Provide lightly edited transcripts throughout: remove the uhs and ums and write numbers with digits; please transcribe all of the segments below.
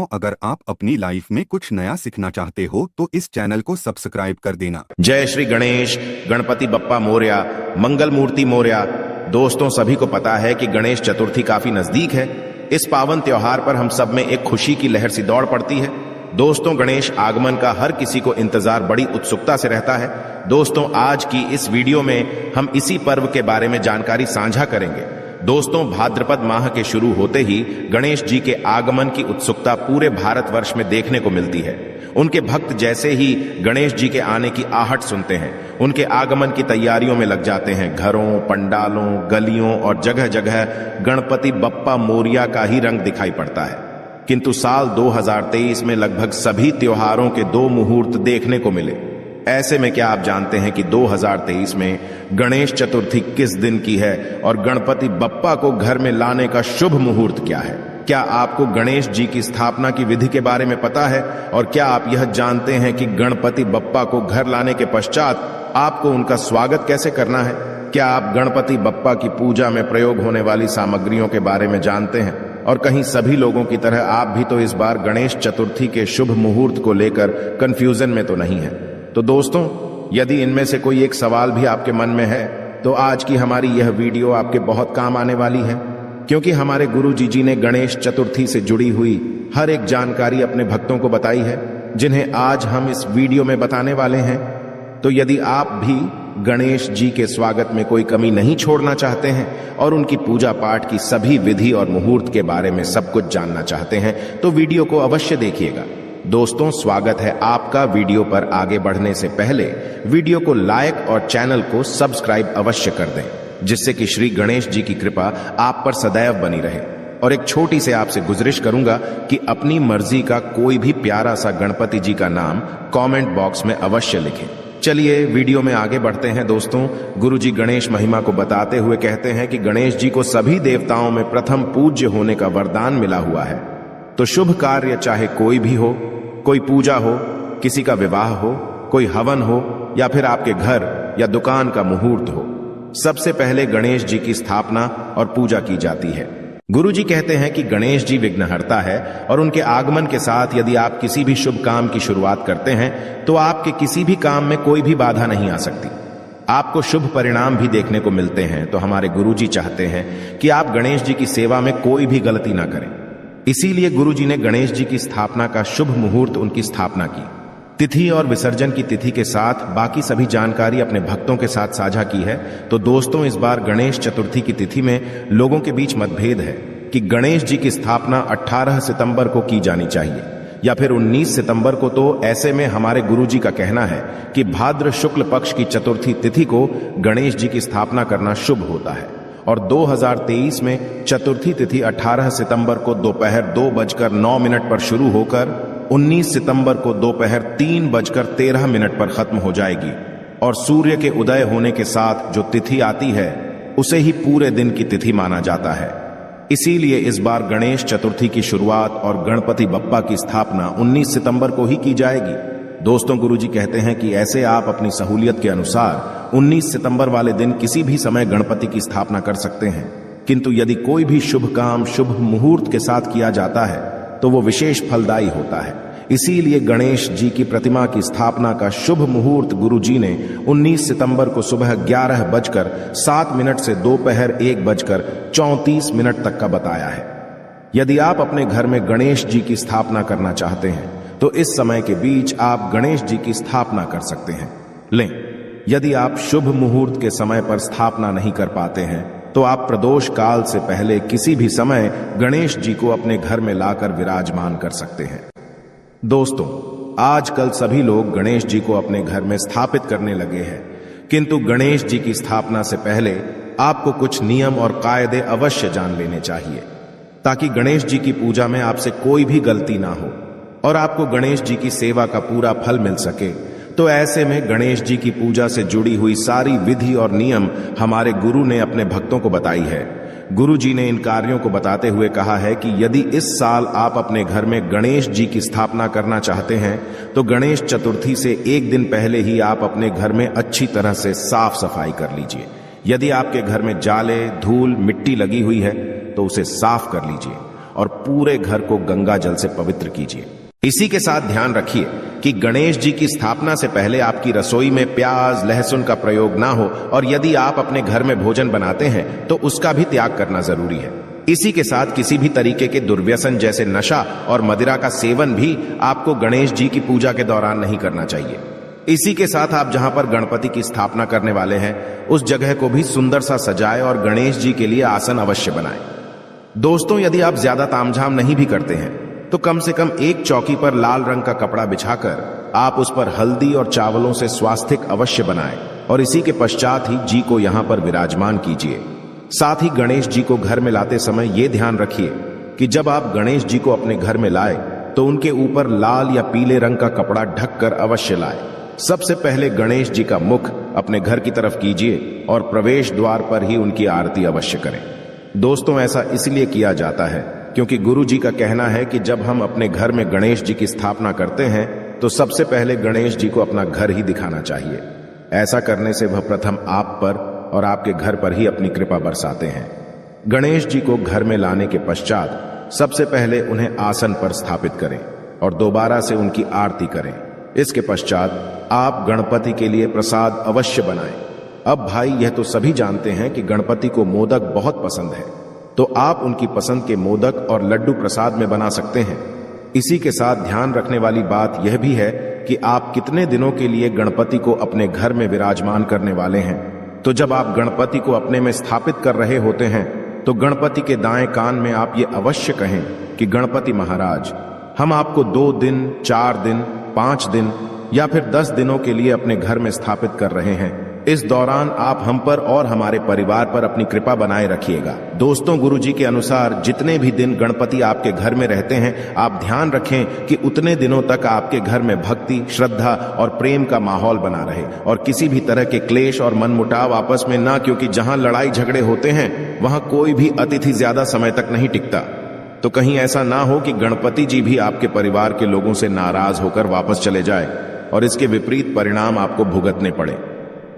दोस्तों, अगर आप अपनी लाइफ में कुछ नया सीखना चाहते हो तो इस चैनल को सब्सक्राइब कर देना। जय श्री गणेश, गणपति बप्पा मोरया, मंगल मूर्ति मोरया। दोस्तों, सभी को पता है कि गणेश चतुर्थी काफी नजदीक है। इस पावन त्योहार पर हम सब में एक खुशी की लहर सी दौड़ पड़ती है। दोस्तों, गणेश आगमन का हर किसी को इंतजार बड़ी उत्सुकता से रहता है। दोस्तों, आज की इस वीडियो में हम इसी पर्व के बारे में जानकारी साझा करेंगे। दोस्तों, भाद्रपद माह के शुरू होते ही गणेश जी के आगमन की उत्सुकता पूरे भारतवर्ष में देखने को मिलती है। उनके भक्त जैसे ही गणेश जी के आने की आहट सुनते हैं, उनके आगमन की तैयारियों में लग जाते हैं। घरों, पंडालों, गलियों और जगह जगह गणपति बप्पा मोरया का ही रंग दिखाई पड़ता है। किंतु साल 2023 में लगभग सभी त्योहारों के 2 मुहूर्त देखने को मिले। ऐसे में क्या आप जानते हैं कि 2023 में गणेश चतुर्थी किस दिन की है और गणपति बप्पा को घर में लाने का शुभ मुहूर्त क्या है? क्या आपको गणेश जी की स्थापना की विधि के बारे में पता है? और क्या आप यह जानते हैं कि गणपति बप्पा को घर लाने के पश्चात आपको उनका स्वागत कैसे करना है? क्या आप गणपति बप्पा की पूजा में प्रयोग होने वाली सामग्रियों के बारे में जानते हैं? और कहीं सभी लोगों की तरह आप भी तो इस बार गणेश चतुर्थी के शुभ मुहूर्त को लेकर कंफ्यूजन में तो नहीं है? तो दोस्तों, यदि इनमें से कोई एक सवाल भी आपके मन में है तो आज की हमारी यह वीडियो आपके बहुत काम आने वाली है, क्योंकि हमारे गुरु जी ने गणेश चतुर्थी से जुड़ी हुई हर एक जानकारी अपने भक्तों को बताई है, जिन्हें आज हम इस वीडियो में बताने वाले हैं। तो यदि आप भी गणेश जी के स्वागत में कोई कमी नहीं छोड़ना चाहते हैं और उनकी पूजा पाठ की सभी विधि और मुहूर्त के बारे में सब कुछ जानना चाहते हैं तो वीडियो को अवश्य देखिएगा। दोस्तों, स्वागत है आपका। वीडियो पर आगे बढ़ने से पहले वीडियो को लाइक और चैनल को सब्सक्राइब अवश्य कर दें, जिससे कि श्री गणेश जी की कृपा आप पर सदैव बनी रहे। और एक छोटी से आपसे गुजारिश करूंगा कि अपनी मर्जी का कोई भी प्यारा सा गणपति जी का नाम कमेंट बॉक्स में अवश्य लिखें। चलिए वीडियो में आगे बढ़ते हैं। दोस्तों, गुरु जी गणेश महिमा को बताते हुए कहते हैं कि गणेश जी को सभी देवताओं में प्रथम पूज्य होने का वरदान मिला हुआ है। तो शुभ कार्य चाहे कोई भी हो, कोई पूजा हो, किसी का विवाह हो, कोई हवन हो या फिर आपके घर या दुकान का मुहूर्त हो, सबसे पहले गणेश जी की स्थापना और पूजा की जाती है। गुरु जी कहते हैं कि गणेश जी विघ्नहर्ता है और उनके आगमन के साथ यदि आप किसी भी शुभ काम की शुरुआत करते हैं तो आपके किसी भी काम में कोई भी बाधा नहीं आ सकती। आपको शुभ परिणाम भी देखने को मिलते हैं। तो हमारे गुरु जी चाहते हैं कि आप गणेश जी की सेवा में कोई भी गलती ना करें। इसीलिए गुरु जी ने गणेश जी की स्थापना का शुभ मुहूर्त उनकी स्थापना की तिथि और विसर्जन की तिथि के साथ बाकी सभी जानकारी अपने भक्तों के साथ साझा की है। तो दोस्तों, इस बार गणेश चतुर्थी की तिथि में लोगों के बीच मतभेद है कि गणेश जी की स्थापना 18 सितंबर को की जानी चाहिए या फिर 19 सितंबर को। तो ऐसे में हमारे गुरु जी का कहना है कि भाद्र शुक्ल पक्ष की चतुर्थी तिथि को गणेश जी की स्थापना करना शुभ होता है। और 2023 में चतुर्थी तिथि 18 सितंबर को दोपहर 2:09 पर शुरू होकर 19 सितंबर को दोपहर 3:13 पर खत्म हो जाएगी। और सूर्य के उदय होने के साथ जो तिथि आती है उसे ही पूरे दिन की तिथि माना जाता है। इसीलिए इस बार गणेश चतुर्थी की शुरुआत और गणपति बप्पा की स्थापना 19 सितंबर को ही की जाएगी। दोस्तों, गुरु जी कहते हैं कि ऐसे आप अपनी सहूलियत के अनुसार 19 सितंबर वाले दिन किसी भी समय गणपति की स्थापना कर सकते हैं। किंतु यदि कोई भी शुभ काम शुभ मुहूर्त के साथ किया जाता है तो वो विशेष फलदायी होता है। इसीलिए गणेश जी की प्रतिमा की स्थापना का शुभ मुहूर्त गुरु जी ने 19 सितंबर को सुबह 11:07 से दोपहर 1:34 तक का बताया है। यदि आप अपने घर में गणेश जी की स्थापना करना चाहते हैं तो इस समय के बीच आप गणेश जी की स्थापना कर सकते हैं। लें, यदि आप शुभ मुहूर्त के समय पर स्थापना नहीं कर पाते हैं तो आप प्रदोष काल से पहले किसी भी समय गणेश जी को अपने घर में लाकर विराजमान कर सकते हैं। दोस्तों, आजकल सभी लोग गणेश जी को अपने घर में स्थापित करने लगे हैं, किंतु गणेश जी की स्थापना से पहले आपको कुछ नियम और कायदे अवश्य जान लेने चाहिए, ताकि गणेश जी की पूजा में आपसे कोई भी गलती ना हो और आपको गणेश जी की सेवा का पूरा फल मिल सके। तो ऐसे में गणेश जी की पूजा से जुड़ी हुई सारी विधि और नियम हमारे गुरु ने अपने भक्तों को बताई है। गुरु जी ने इन कार्यों को बताते हुए कहा है कि यदि इस साल आप अपने घर में गणेश जी की स्थापना करना चाहते हैं तो गणेश चतुर्थी से एक दिन पहले ही आप अपने घर में अच्छी तरह से साफ सफाई कर लीजिए। यदि आपके घर में जाले, धूल, मिट्टी लगी हुई है तो उसे साफ कर लीजिए और पूरे घर को गंगा जल से पवित्र कीजिए। इसी के साथ ध्यान रखिए कि गणेश जी की स्थापना से पहले आपकी रसोई में प्याज लहसुन का प्रयोग ना हो, और यदि आप अपने घर में भोजन बनाते हैं तो उसका भी त्याग करना जरूरी है। इसी के साथ किसी भी तरीके के दुर्व्यसन जैसे नशा और मदिरा का सेवन भी आपको गणेश जी की पूजा के दौरान नहीं करना चाहिए। इसी के साथ आप जहां पर गणपति की स्थापना करने वाले हैं उस जगह को भी सुंदर सा सजाएं और गणेश जी के लिए आसन अवश्य बनाएं। दोस्तों, यदि आप ज्यादा तामझाम नहीं भी करते हैं तो कम से कम एक चौकी पर लाल रंग का कपड़ा बिछाकर आप उस पर हल्दी और चावलों से स्वास्तिक अवश्य बनाएं और इसी के पश्चात ही जी को यहां पर विराजमान कीजिए। साथ ही गणेश जी को घर में लाते समय यह ध्यान रखिए कि जब आप गणेश जी को अपने घर में लाए तो उनके ऊपर लाल या पीले रंग का कपड़ा ढककर अवश्य लाए। सबसे पहले गणेश जी का मुख अपने घर की तरफ कीजिए और प्रवेश द्वार पर ही उनकी आरती अवश्य करें। दोस्तों, ऐसा इसलिए किया जाता है क्योंकि गुरु जी का कहना है कि जब हम अपने घर में गणेश जी की स्थापना करते हैं तो सबसे पहले गणेश जी को अपना घर ही दिखाना चाहिए। ऐसा करने से वह प्रथम आप पर और आपके घर पर ही अपनी कृपा बरसाते हैं। गणेश जी को घर में लाने के पश्चात सबसे पहले उन्हें आसन पर स्थापित करें और दोबारा से उनकी आरती करें। इसके पश्चात आप गणपति के लिए प्रसाद अवश्य बनाएं। अब भाई, यह तो सभी जानते हैं कि गणपति को मोदक बहुत पसंद है, तो आप उनकी पसंद के मोदक और लड्डू प्रसाद में बना सकते हैं। इसी के साथ ध्यान रखने वाली बात यह भी है कि आप कितने दिनों के लिए गणपति को अपने घर में विराजमान करने वाले हैं। तो जब आप गणपति को अपने में स्थापित कर रहे होते हैं तो गणपति के दाएं कान में आप ये अवश्य कहें कि गणपति महाराज, हम आपको 2 दिन, 4 दिन, 5 दिन या फिर 10 दिनों के लिए अपने घर में स्थापित कर रहे हैं। इस दौरान आप हम पर और हमारे परिवार पर अपनी कृपा बनाए रखिएगा। दोस्तों, गुरु जी के अनुसार जितने भी दिन गणपति आपके घर में रहते हैं, आप ध्यान रखें कि उतने दिनों तक आपके घर में भक्ति, श्रद्धा और प्रेम का माहौल बना रहे और किसी भी तरह के क्लेश और मनमुटाव आपस में ना, क्योंकि जहां लड़ाई झगड़े होते हैं वहां कोई भी अतिथि ज्यादा समय तक नहीं टिकता। तो कहीं ऐसा ना हो कि गणपति जी भी आपके परिवार के लोगों से नाराज होकर वापस चले जाए और इसके विपरीत परिणाम आपको भुगतने पड़े।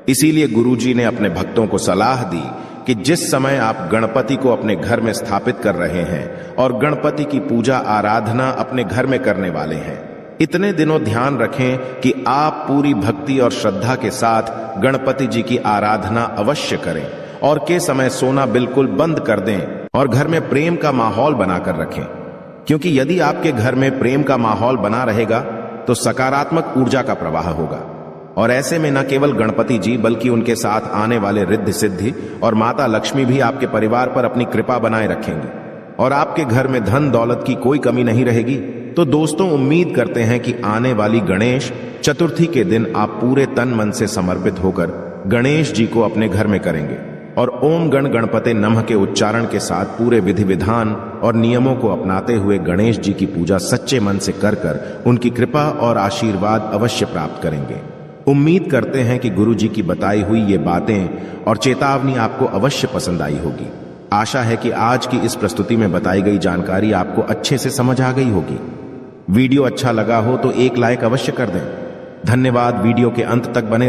इसीलिए गुरुजी ने अपने भक्तों को सलाह दी कि जिस समय आप गणपति को अपने घर में स्थापित कर रहे हैं और गणपति की पूजा आराधना अपने घर में करने वाले हैं, इतने दिनों ध्यान रखें कि आप पूरी भक्ति और श्रद्धा के साथ गणपति जी की आराधना अवश्य करें और के समय सोना बिल्कुल बंद कर दें और घर में प्रेम का माहौल बनाकर रखें। क्योंकि यदि आपके घर में प्रेम का माहौल बना रहेगा तो सकारात्मक ऊर्जा का प्रवाह होगा और ऐसे में न केवल गणपति जी बल्कि उनके साथ आने वाले रिद्धि सिद्धि और माता लक्ष्मी भी आपके परिवार पर अपनी कृपा बनाए रखेंगी और आपके घर में धन दौलत की कोई कमी नहीं रहेगी। तो दोस्तों, उम्मीद करते हैं कि आने वाली गणेश चतुर्थी के दिन आप पूरे तन मन से समर्पित होकर गणेश जी को अपने घर में करेंगे और ओम गण गणपते नमः के उच्चारण के साथ पूरे विधि विधान और नियमों को अपनाते हुए गणेश जी की पूजा सच्चे मन से कर उनकी कृपा और आशीर्वाद अवश्य प्राप्त करेंगे। उम्मीद करते हैं कि गुरु जी की बताई हुई ये बातें और चेतावनी आपको अवश्य पसंद आई होगी। आशा है कि आज की इस प्रस्तुति में बताई गई जानकारी आपको अच्छे से समझ आ गई होगी। वीडियो अच्छा लगा हो तो एक लाइक अवश्य कर दें। धन्यवाद। वीडियो के अंत तक बने